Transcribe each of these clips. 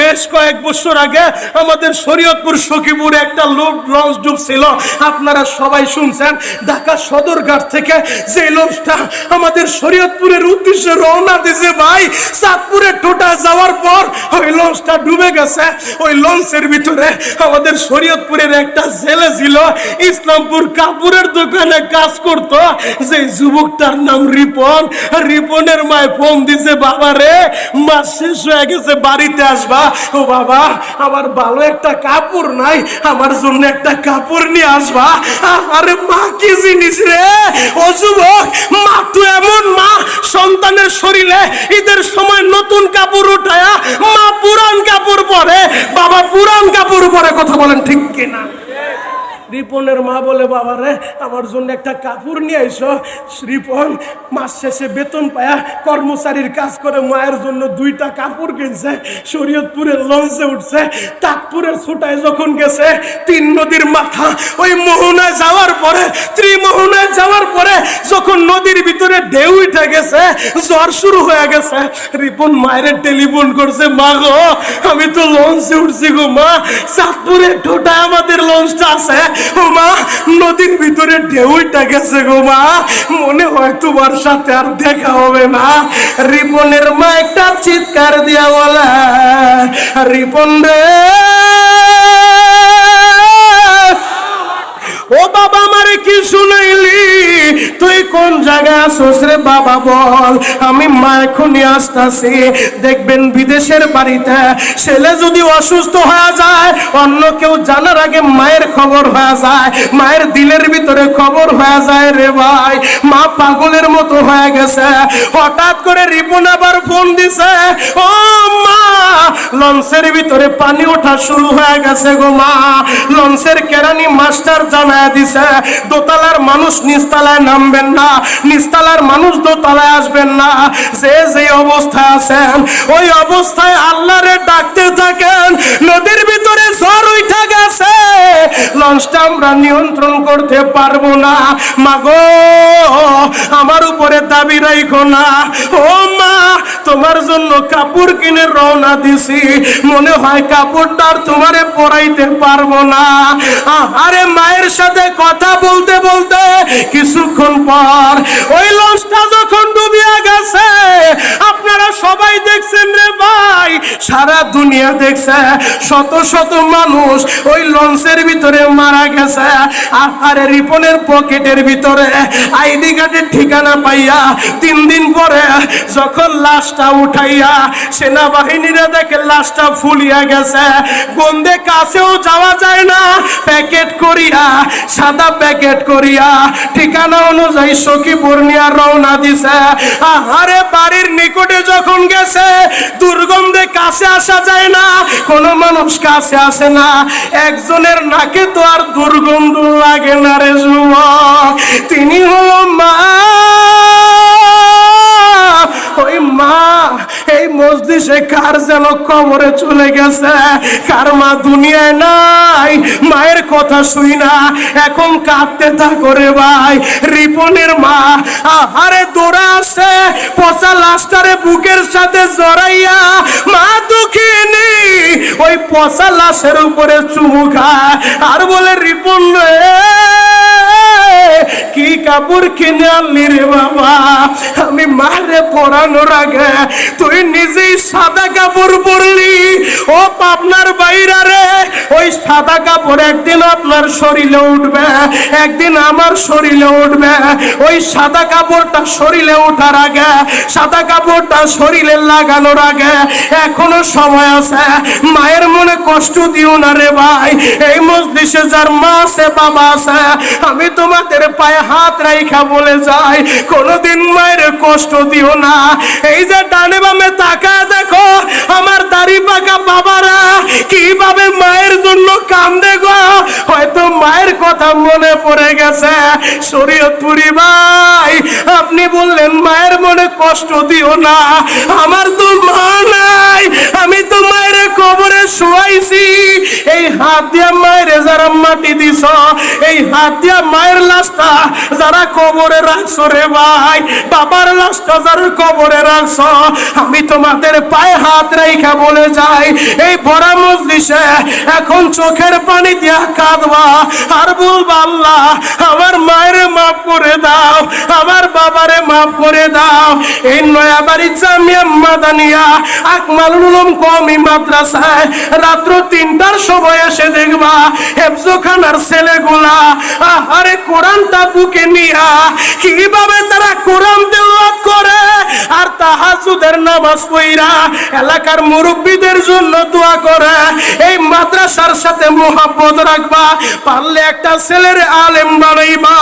বেশ কয়েক বছর আগে আমাদের শরীয়তপুর সখীপুরে একটা লঞ্চ ডুবছিল, আপনারা সবাই শুনছেন। ঢাকা সদরঘাট থেকে যে লঞ্চটা আমাদের শরীয়তপুরের উদ্দেশ্যে রওনা দিয়েছে ভাই, চাঁদপুরে টোটা যাওয়ার পর ওই লঞ্চটা ডুবে গেছে। ওই লঞ্চের ভিতরে আমাদের শরীয়তপুরের একটা ছেলে ছিল, ইসলামপুর কাপড়ের দোকানে কাজ করত। যে যুবকটার নাম রিপন। রিপনের মায় ফোন দিছে, বাবা রে মাস শেষ হয়ে গেছে, বাড়িতে আসবা। ও বাবা, আমার ভালো একটা কাপড় নাই, আমার জন্য একটা কাপড় নিয়ে আসবা। আরে মা কি জিনিস রে ও যুবক, মা তো এমন মা, সন্তানের শরীরে ঈদের সময় নতুন কাপড় উঠায়া মা পুরান কাপড় পরে, বাবা পুরান কাপড় পরে। কথা বলেন ঠিক কিনা? রিপনের মা বলে, বাবা রে আমার জন্য একটা কাপড় নিয়ে আইসো। রিপন মাস শেষে বেতন পায়া কর্মচারীর কাজ করে মায়ের জন্য 2টা কাপড় কিনছে। শরীয়তপুরের লঞ্চে উঠছে, তাজপুরের ছোটায় যখন গেছে 3 নদীর মাথা, ওই মোহনায় যাওয়ার পরে, ত্রিমোহনায় যাওয়ার পরে যখন নদীর ভিতরে ঢেউ উঠে গেছে, জ্বর শুরু হয়ে গেছে, রিপন মায়ের টেলিফোন করছে, মা গো আমি তো লঞ্চে উঠছি গো মা, চাঁদপুরের টোটায় আমাদের লঞ্চটা আছে। ও মা, নদীর ভিতরে ঢেউটা গেছে গো মা, মনে হয় তোমার সাথে আর দেখা হবে না। রিপনের মা একটা চিৎকার দিয়া বলে, রিপন রে ও বাবা, আমারে কি শুনাইলি? তুই কোন জায়গায় আসছ রে বাবা বল, আমি মা এখনই আসতাছি। দেখবেন বিদেশের বাড়িতে ছেলে যদি অসুস্থ হয়ে যায়, অন্য কেউ জানার আগে মায়ের খবর হয়ে যায়, মায়ের দিলের ভিতরে খবর হয়ে যায় রে ভাই, মা পাগলের মতো হয়ে গেছে। হঠাৎ করে রিপন আবার ফোন দিছে, ও মা লঞ্চের ভিতরে পানি ওঠা শুরু হয়ে গেছে গো মা। লঞ্চের কেরানি মাস্টার জানায় দিছে, দোতলার মানুষ নিচতলায় নামবেন না, নিচতলার মানুষ দোতলায় আসবেন না। যে অবস্থায় আছেন ওই অবস্থায় আল্লাহরে ডাকতে থাকেন। নদীর ভিতরে ঝড় উঠে গেছে, লঞ্চটা আমরা নিয়ন্ত্রণ করতে পারবো না, মাগো আমার উপরে দাবি রাখো না। ও মা, তোমার জন্য কাপড় কিনে রওনা দিছি, মনে হয় কাপড়টা আর তোমারে পরাইতে পারবো না। আরে মায়ের সাথে কথা বলতে বলতে কিছুক্ষণ পর ওই লঞ্চটা যখন ডুবিয়া গেছে, আপনারা সবাই দেখছেন রে ভাই, সারা দুনিয়া দেখছে, শত শত মানুষ ওই লঞ্চের ভিতরে মারা গেছে। আরে রিপনের পকেটের ভিতরে আইডি কার্ডের ঠিকানা পাইয়া 3 দিন পরে যখন লাশটা উঠাইয়া সেনাবাহিনীরা দেখে লাশটা ফুলিয়া গেছে, গন্ধে কাছেও যাওয়া যায় না, প্যাকেট করিয়া, সাদা প্যাকেট করিয়া ঠিকানা অনুযায়ী সখীপুর নিয়ে রওনা দিছে। আরে বাড়ির নিকটে যখন গেছে, দুর্গন্ধে কাছে আসা যায় না, কোন মানুষ কাছে আসে না। একজনের নাকে তো আর দুর্গন্ধ লাগে না রে যুবক, তিনি হলো মা। ওই মা এই মজলিসে কার যেন কবরে চলে গেছে, কার মা দুনিয়ায় নাই, মায়ের কথা শুই না এখন কাঁদতে থাকো রে ভাই। রিপনের মা আরে দৌড়া আসে, পচা লাশটারে বুকের সাথে জড়াইয়া, মা দুঃখিনী ওই পচা লাশের উপরে চুমু খায় আর বলে, রিপন রে কি কাপড় কিনে আনলি রে বাবা, আমি মারে পরানোর আগে তুই নিজেই সাদা কাপড় পরলি। ও পাবনার বাইরা রে, ওই সাদা কাপড় একদিন আপনার শরীরে উঠবে, একদিন আমার শরীরে উঠবে। ওই সাদা কাপড়টা শরীরে ওঠার আগে, সাদা কাপড়টা শরীরে লাগানোর আগে এখনো সময় আছে। মায়ের মনে কষ্ট দিও না রে ভাই, এই মজলিসে যার মা আছে বাবা আছে, আমি তোমাদের পায়ে হাত রাইখা বলে যাই, কোনোদিন মায়ের কষ্ট দিও না। এই যে ডানে বামে তাকায় দেখো আমার দাড়ি পাকা বাবারা কিভাবে মায়ের জন্য কান্দে গো, হয়তো মায়ের কথা মনে পড়ে গেছে। শরীয়তপুরি ভাই আপনি বললেন মায়ের মনে কষ্ট দিও না, আমার তো মা নাই, আমি তো মায়ের কবরে শোয়াই পাইছি। এই হাত দিয়া মায়ের যারা মাটি দিছ, এই হাত দিয়া মায়ের লাশটা যারা কবরে রাখছো রে ভাই, বাবার লাশটা যারা কবরে রাখছো, আমি তোমাদের পায়ে হাত রেখা বলে যাই, এই বড় মজলিসে এখন চোখের পানি দিয়া কাঁদবা আর বলবা, আল্লাহ আমার মায়ের মাফ করে দাও, আমার বাবারে মাফ করে দাও। এই নয়াবাড়ি জামিয়া মাদানিয়া আকমালুল উলুম কওমি মাদ্রাসায় রাত্র 3টার সময় এসে দেখবা হেফজখানার ছেলেগুলা আরে কোরআনটা বুকে নিয়া কিভাবে তারা কোরআন তেলাওয়াত করে আর তাহাজ্জুদের নামাজ পড়া এলাকার মুরব্বীদের জন্য দোয়া করে। এই মাদ্রাসার সাথে মোহাব্বত রাখবা, পারলে একটা ছেলের আলেম বানাইবা,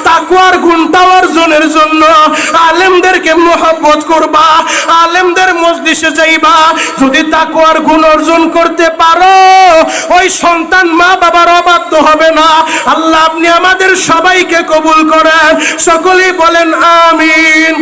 তাকওয়ার গুণটা অর্জনের জন্য আলেমদেরকে মোহাব্বত করবা, আলেমদের মজলিসে যাইবা। যদি তাকওয়ার গুণ অর্জন করতে পারো, ওই সন্তান মা বাবার অবাধ্য হবে না। আল্লাহ আপনি আমাদের সবাইকে কবুল করেন, সকলেই বলেন আমিন।